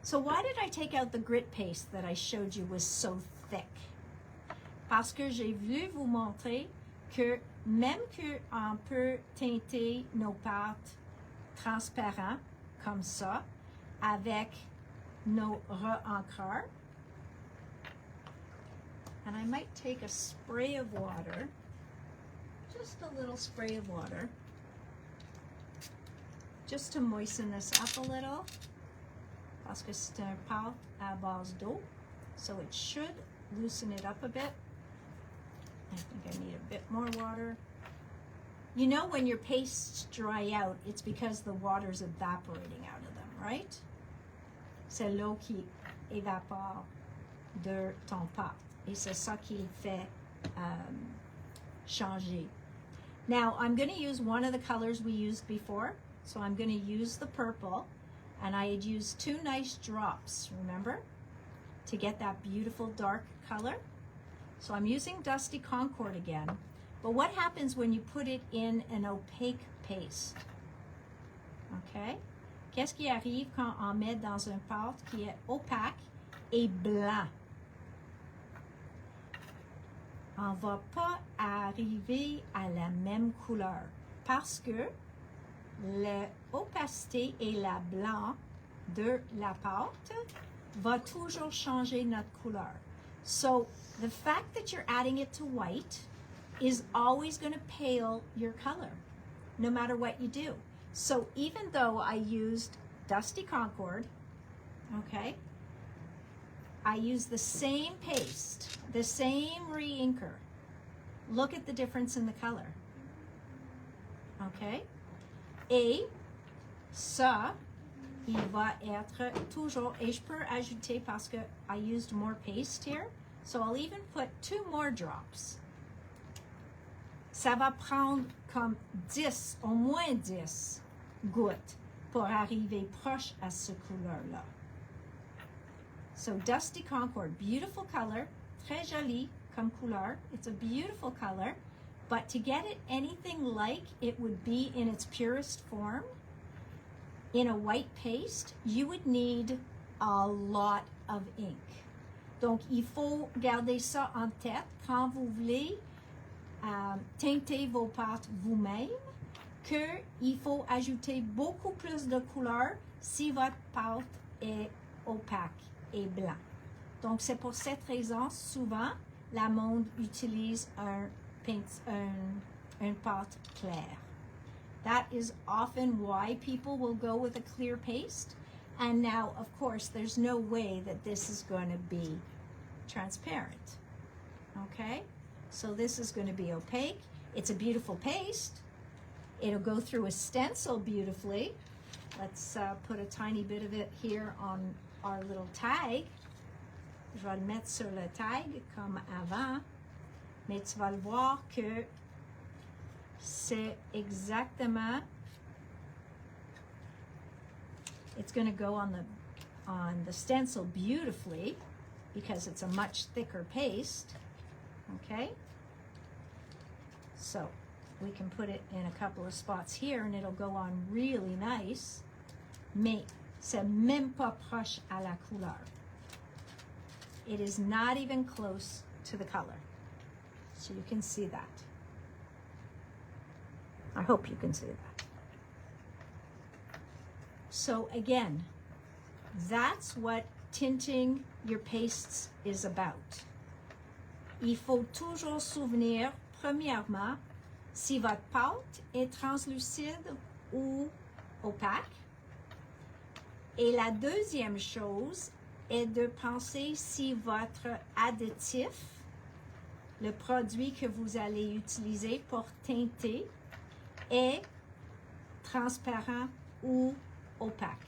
So why did I take out the grit paste that I showed you was so thick? Parce que j'ai voulu vous montrer que même qu'on peut teinter nos pâtes transparents comme ça avec nos re-encreurs. And I might take a spray of water, just a little spray of water, just to moisten this up a little, parce que c'est un pâte à base d'eau, so it should loosen it up a bit. I think I need a bit more water. You know when your pastes dry out, it's because the water's evaporating out of them, right? C'est l'eau qui évapore de ton pâte. Et c'est ça qui fait changer. Now, I'm going to use one of the colors we used before. So I'm going to use the purple. And I had used 2 nice drops, remember? To get that beautiful dark color. So I'm using Dusty Concord again. But what happens when you put it in an opaque paste? Okay? Qu'est-ce qui arrive quand on met dans un pâte qui est opaque et blanc? On ne va pas arriver à la même couleur parce que l'opacité et la blanc de la pâte va toujours changer notre couleur. So the fact that you're adding it to white is always going to pale your color, no matter what you do. So even though I used Dusty Concord, okay, I used the same paste, the same re-inker. Look at the difference in the color. Okay? Et ça, il va être toujours, et je peux ajouter parce que I used more paste here, so I'll even put 2 more drops. Ça va prendre comme 10, au moins 10 gouttes pour arriver proche à ce couleur-là. So Dusty Concord, beautiful color, très joli comme couleur. It's a beautiful color, but to get it anything like it would be in its purest form, in a white paste, you would need a lot of ink. Donc, il faut garder ça en tête quand vous voulez teinter vos pâtes vous-même, qu'il faut ajouter beaucoup plus de couleur si votre pâte est opaque et blanc. Donc, c'est pour cette raison, souvent, la monde utilise une pâte claire. That is often why people will go with a clear paste. And now, of course, there's no way that this is going to be transparent. Okay? So this is going to be opaque. It's a beautiful paste. It'll go through a stencil beautifully. Let's put a tiny bit of it here on our little tag. Je vais le mettre sur le tag comme avant. Mais tu vas le voir que c'est exactement, it's going to go on the stencil beautifully because it's a much thicker paste. Okay? So we can put it in a couple of spots here and it'll go on really nice. Mais c'est même pas proche à la couleur. It is not even close to the color. So you can see that. I hope you can see that. So again, that's what tinting your pastes is about. Il faut toujours souvenir, premièrement, si votre pâte est translucide ou opaque. Et la deuxième chose est de penser si votre additif, le produit que vous allez utiliser pour teinter, est transparent ou opaque.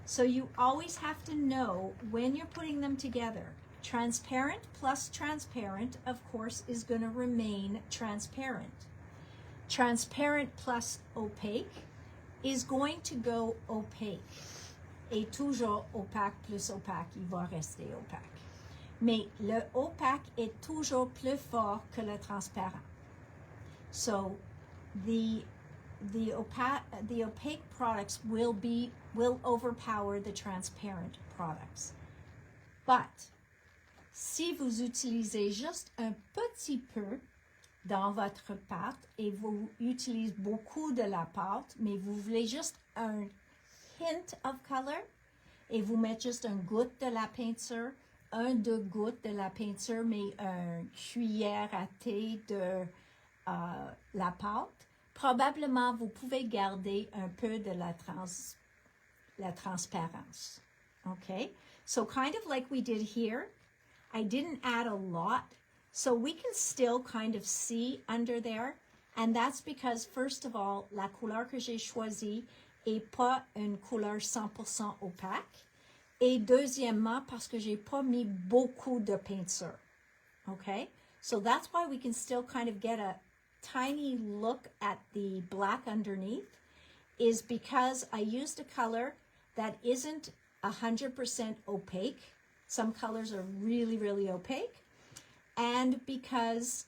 So you always have to know when you're putting them together. Transparent plus transparent, of course, is going to remain transparent. Transparent plus opaque is going to go opaque. Et toujours opaque plus opaque, il va rester opaque. Mais le opaque est toujours plus fort que le transparent. So the opaque products will overpower the transparent products. But si vous utilisez juste un petit peu dans votre pâte et vous utilisez beaucoup de la pâte, mais vous voulez juste un hint of color et vous mettez juste une goutte de la peinture, deux gouttes de la peinture, mais une cuillère à thé de la pâte, probablement vous pouvez garder un peu de la transparence. Okay, so kind of like we did here, I didn't add a lot, so we can still kind of see under there, and that's because first of all, la couleur que j'ai choisie est pas une couleur 100% opaque, et deuxièmement parce que j'ai pas mis beaucoup de peinture. Okay, so that's why we can still kind of get a tiny look at the black underneath, is because I used a color that isn't 100% opaque. Some colors are really, really opaque. And because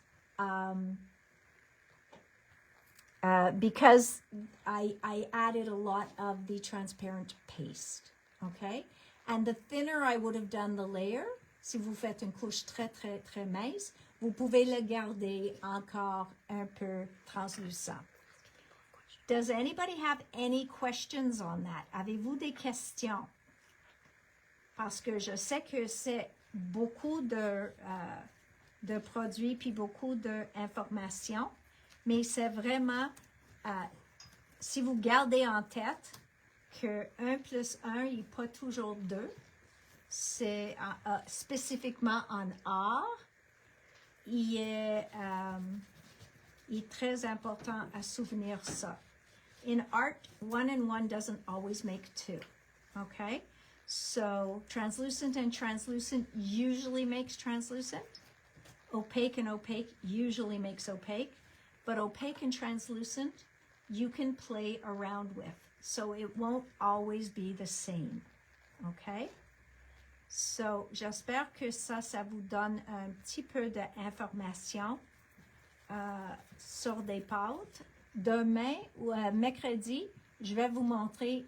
I added a lot of the transparent paste, okay? And the thinner I would have done the layer, si vous faites une couche très, très, très mince, vous pouvez le garder encore un peu translucent. Does anybody have any questions on that? Avez-vous des questions? Parce que je sais que c'est beaucoup de produits puis beaucoup d'informations, mais c'est vraiment, si vous gardez en tête que 1 plus 1 n'est pas toujours 2, c'est spécifiquement en art, il est très important à souvenir ça. In art, 1 and 1 doesn't always make 2, okay? So translucent and translucent usually makes translucent. Opaque and opaque usually makes opaque. But opaque and translucent, you can play around with. So it won't always be the same, okay? So j'espère que ça vous donne un petit peu d'informations sur des pâtes. Demain ou mercredi, je vais vous montrer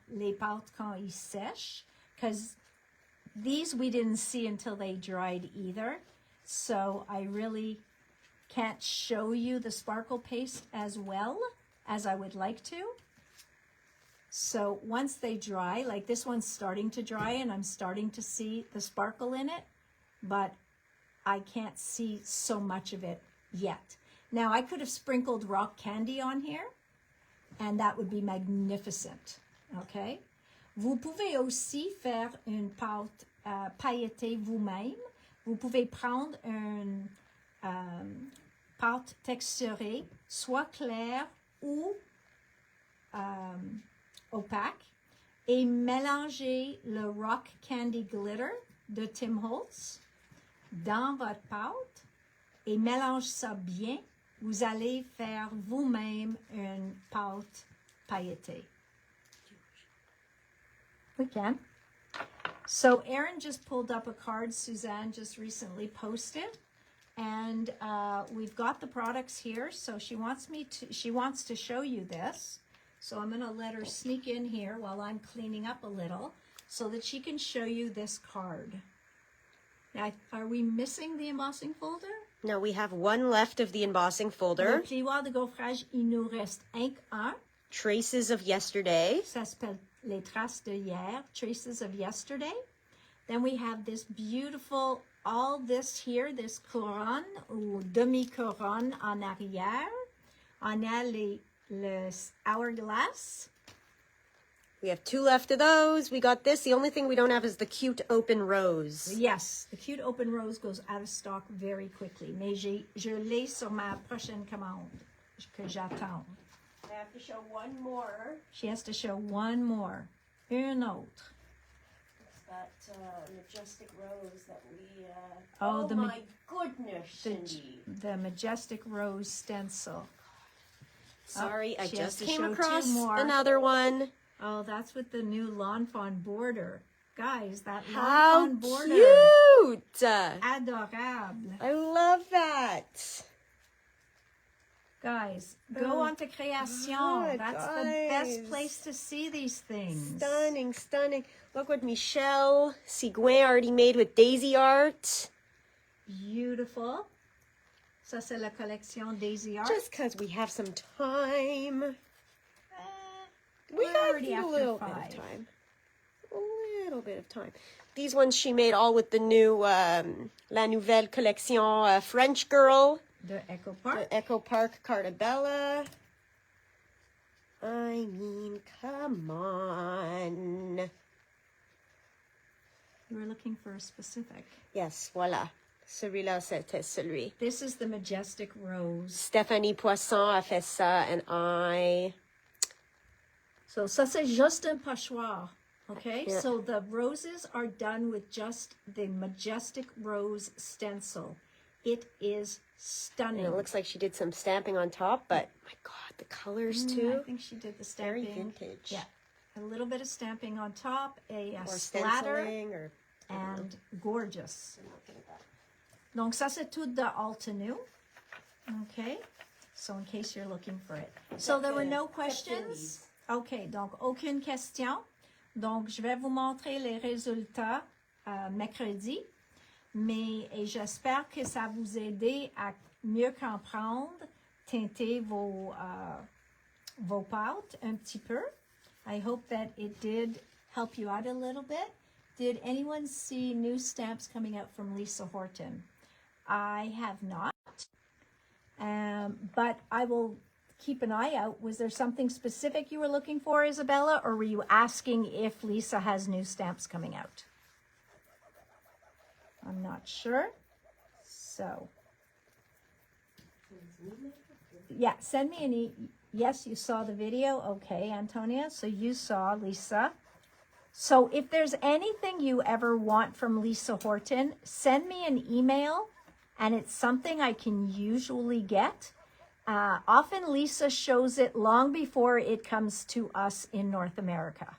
les pâtes quand ils sèchent, because these we didn't see until they dried either. So I really can't show you the sparkle paste as well as I would like to. So once they dry, like this one's starting to dry and I'm starting to see the sparkle in it, but I can't see so much of it yet. Now I could have sprinkled rock candy on here and that would be magnificent, okay? Vous pouvez aussi faire une pâte pailletée vous-même. Vous pouvez prendre une pâte texturée, soit claire ou opaque, et mélanger le rock candy glitter de Tim Holtz dans votre pâte et mélange ça bien. Vous allez faire vous-même une pâte pailletée. We can. So Erin just pulled up a card Suzanne just recently posted, and we've got the products here. So she wants to show you this. So I'm going to let her sneak in here while I'm cleaning up a little so that she can show you this card. Now, are we missing the embossing folder? No, we have one left of the embossing folder. Le plioir de gaufrage, il nous reste un. Traces of yesterday. Ça s'appelle Les traces de hier, Traces of yesterday. Then we have this beautiful, all this here, this couronne ou demi-couronne en arrière. On a le hourglass. We have 2 left of those. We got this. The only thing we don't have is the cute open rose. Yes, the cute open rose goes out of stock very quickly. Mais je l'ai sur ma prochaine commande que j'attends. I have to show one more. She has to show one more. Une autre. It's that majestic rose that we... Oh, my goodness, Cindy. The majestic rose stencil. Sorry, I she has just to came show across 2 more. another one. Oh, that's with the new lawn fawn border. Guys, that lawn How fawn border. cute! Adorable. I love that. Guys, go on to Création. God, That's the best place to see these things. Stunning, stunning. Look what Michelle Sigouin already made with daisy art. Beautiful. Ça, c'est la collection Daisy Art. Just because we have some time. We we're got already a after little bit 5. of time. A little bit of time. These ones she made all with the new La Nouvelle Collection French Girl. The Echo Park. The Echo Park Cartabella. I mean, come on. You were looking for a specific. Yes, voilà. Celui-là, c'était celui. This is the majestic rose. Stéphanie Poisson a fait ça, and I... So, ça c'est juste un pochoir. Okay, Yeah. so the roses are done with just the majestic rose stencil. It is stunning. And it looks like she did some stamping on top, but my God, the colors I too. think she did the stamping. Very vintage. Yeah, a little bit of stamping on top, a Or splatter, stenciling, or... and gorgeous. Donc ça c'est tout de Alteneau. Okay, so in case you're looking for it. So there were no questions? Okay, donc aucune question. Donc je vais vous montrer les résultats mercredi. Mais et j'espère que ça vous aide à mieux comprendre, teinter vos pâtes un petit peu. I hope that it did help you out a little bit. Did anyone see new stamps coming out from Lisa Horton? I have not, but I will keep an eye out. Was there something specific you were looking for, Isabella, or were you asking if Lisa has new stamps coming out? I'm not sure. So, yeah, send me an yes, you saw the video. Okay, Antonia, so you saw Lisa. So if there's anything you ever want from Lisa Horton, send me an email, and it's something I can usually get. Often Lisa shows it long before it comes to us in North America.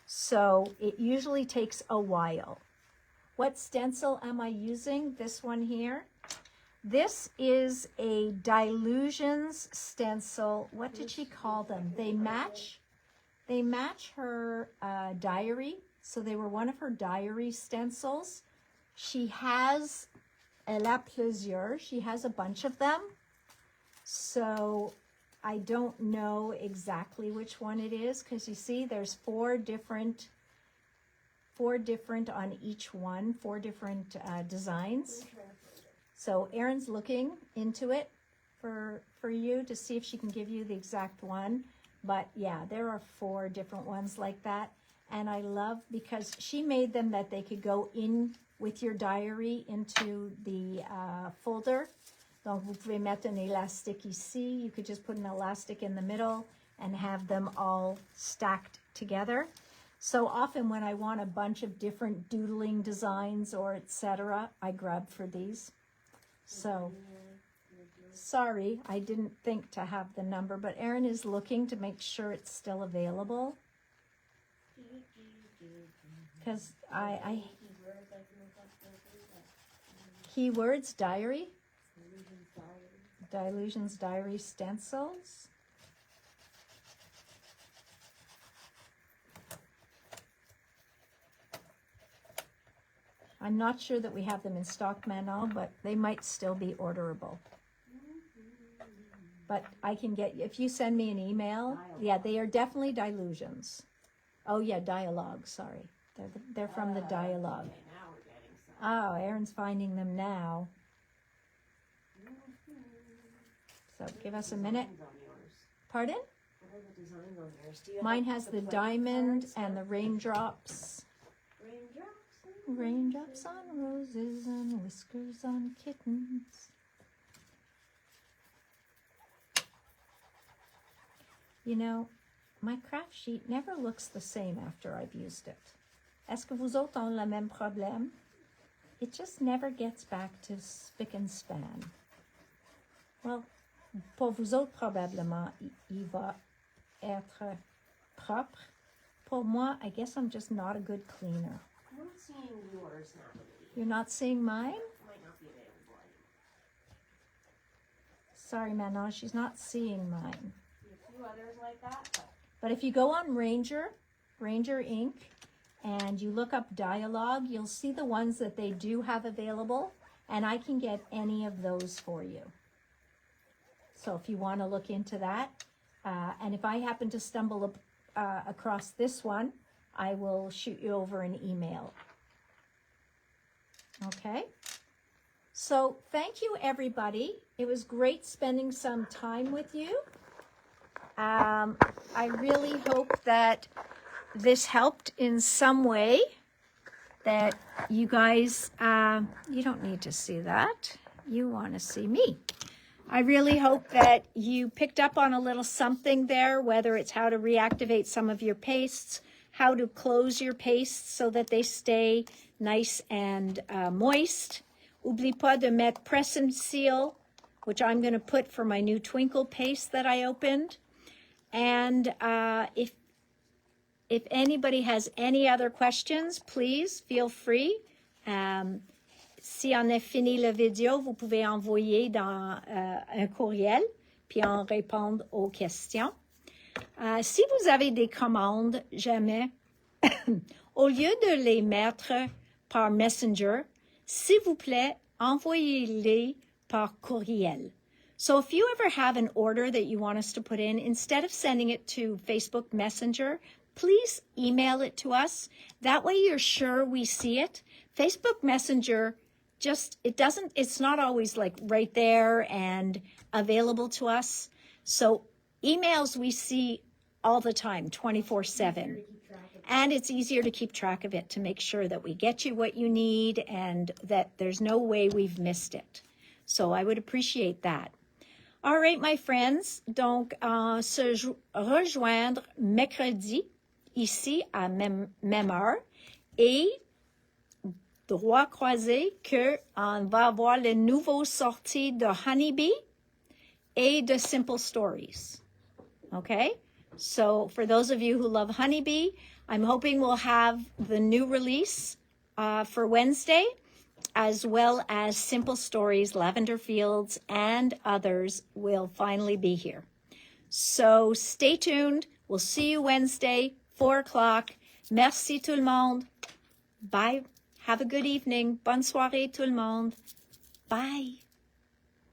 So it usually takes a while. What stencil am I using? This one here. This is a Dilutions stencil. What did she call them? They match her diary. So they were one of her diary stencils. She has, elle a plusieurs. She has a bunch of them. So I don't know exactly which one it is, because you see there's four different on each one, 4 different designs. So Erin's looking into it for you to see if she can give you the exact one. But yeah, there are 4 different ones like that. And I love, because she made them that they could go in with your diary into the folder. Donc vous pouvez mettre un élastique ici. You could just put an elastic in the middle and have them all stacked together. So often when I want a bunch of different doodling designs or etc., I grab for these. So, sorry, I didn't think to have the number, but Erin is looking to make sure it's still available. Because I keywords, diary, Dilutions diary stencils. I'm not sure that we have them in stock, Manon, but they might still be orderable. But I can get, if you send me an email, yeah, they are definitely Dilutions. Oh yeah, Dialogue, sorry. They're from the Dialogue. Oh, Erin's finding them now. So give us a minute. Pardon? Mine has the diamond and the raindrops. Raindrops on roses and whiskers on kittens. You know, my craft sheet never looks the same after I've used it. Est-ce que vous autres ont le même problème? It just never gets back to spick and span. Well, pour vous autres, probablement, il va être propre. Pour moi, I guess I'm just not a good cleaner. I'm not seeing yours, Natalie. You're not seeing mine? Might not be available anymore. Sorry, Manon, she's not seeing mine. A few others like that, But if you go on Ranger Ink, and you look up Dialogue, you'll see the ones that they do have available, and I can get any of those for you. So if you want to look into that, and if I happen to stumble across this one, I will shoot you over an email. Okay? So thank you, everybody. It was great spending some time with you. I really hope that this helped in some way, that you guys, you don't need to see that. You want to see me. I really hope that you picked up on a little something there, whether it's how to reactivate some of your pastes, how to close your pastes so that they stay nice and moist. N'oublie pas de mettre press and seal, which I'm going to put for my new Twinkle paste that I opened. And if anybody has any other questions, please feel free. Si on a fini la vidéo, vous pouvez envoyer dans un courriel, puis on répond aux questions. Si vous avez des commandes, jamais, au lieu de les mettre par Messenger, s'il vous plaît, envoyez-les par courriel. So if you ever have an order that you want us to put in, instead of sending it to Facebook Messenger, please email it to us. That way you're sure we see it. Facebook Messenger, it's not always like right there and available to us. So emails we see all the time, 24/7. And it's easier to keep track of it to make sure that we get you what you need and that there's no way we've missed it. So I would appreciate that. All right, my friends. Donc, se rejoindre mercredi, ici à même heure, et droit croisé qu'on va avoir les nouveaux sorties de Honeybee et de Simple Stories. Okay? So for those of you who love Honeybee, I'm hoping we'll have the new release for Wednesday, as well as Simple Stories, Lavender Fields, and others will finally be here. So stay tuned. We'll see you Wednesday, 4 o'clock. Merci tout le monde. Bye. Have a good evening. Bonne soirée tout le monde. Bye.